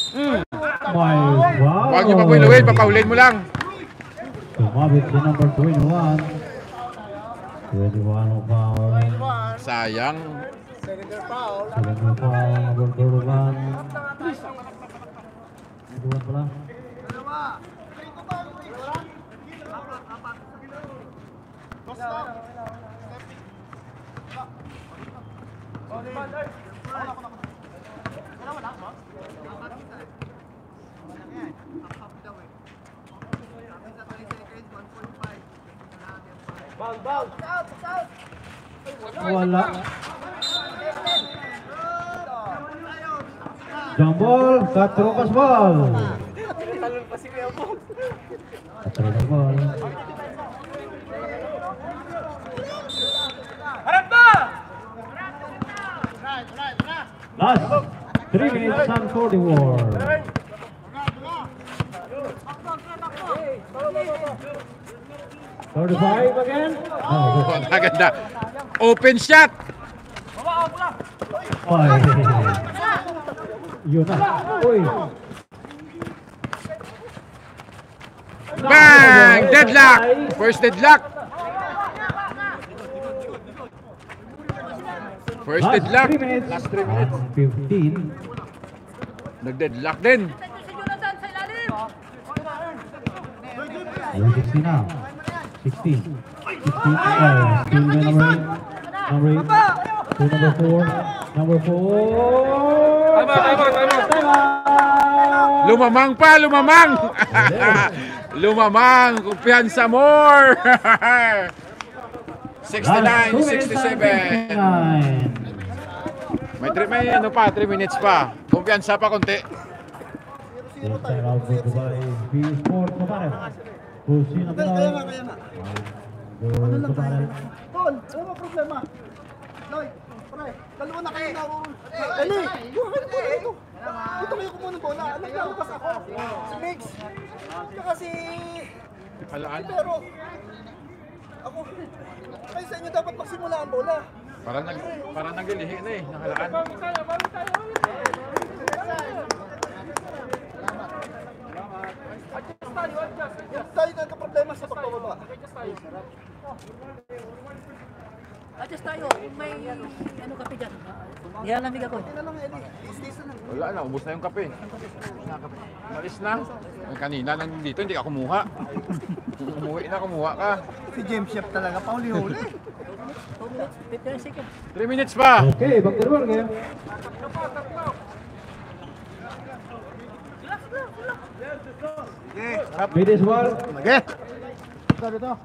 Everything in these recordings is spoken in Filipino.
Wow. Huwag niyo pabuiluin, papaulin mo lang. Sumabit si number 21. 21 ang foul. Sayang. Second foul, number 31. 21 pala. Wala. Jump ball, Katropas ball. Katropas ball. Last 3 minutes and 44. Thirty-five again. Oh, ganda. Open shot. Five. Yun na. Uy. Bang! Deadlock. First deadlock. First deadlock. Last 3 minutes. 15. Nag-deadlock din. 60 na. 60. 60. Still the number 8. Number 8. To number 4. Number 4. Lumamang pa, lumamang. Lumamang. Kumpiyansa more. 69, 67. May ano pa, 3 minutes pa. Kumpiyansa pa konti. This time out for Dubai. B-Sport Kumarev. Pusin na pala. Ano lang tayo? Tol, ano ba problema? Lloyd, pre, dalawa na kayo na ako. Dali, yung akin bola ito. Ito kayo kumuha ng bola. Naglalabas ako. Si Mix. Tsaka si... Halaan. Pero, ako, kayo sa inyo dapat magsimula ang bola. Parang naglilihi na eh, nakalaan. Yung tayo nagka-problema sa pagbababa. Adjust tayo, may ano kape dyan. Nilalamig ako. Hindi na lang, Eli. Station lang. Wala na, ubos na yung kape. Malis na. Kanina nandito, hindi ka kumuha. Umuwi na, kumuha ka. Si James Chef talaga, pauli-huli. 15 seconds. 3 minutes pa. Okay, back to the work game. Finish ball. Okay. Ito, ito.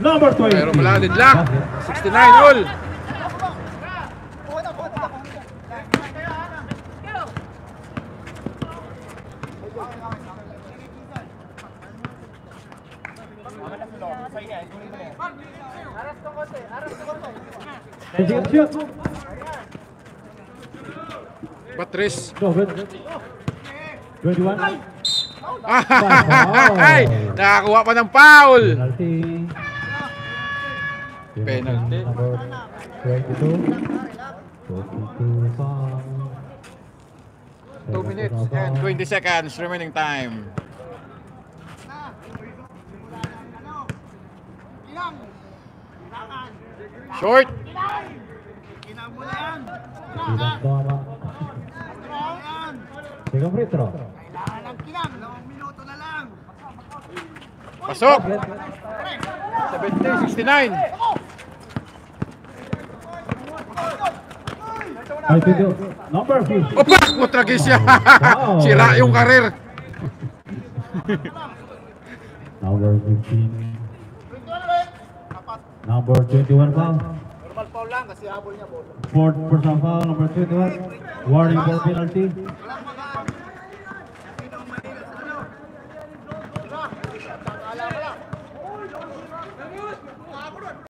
Number 20. Pero wala din lock. 69 all. Shoot. Patris. Go, 21. Ay! Nakakuha pa ng foul. Penalty. Penalty. Number 22. 22 foul. 2 minutes and 20 seconds remaining time. Short. Bilang tama. Second free throw. Pasok. 70, 69. Ay, video. Number 15. Opa! Mutragis siya. Sira yung karir. Number 15. Number 21 foul. Normal foul lang kasi habol niya bola. Fourth personal foul, number 21. Warning for penalty.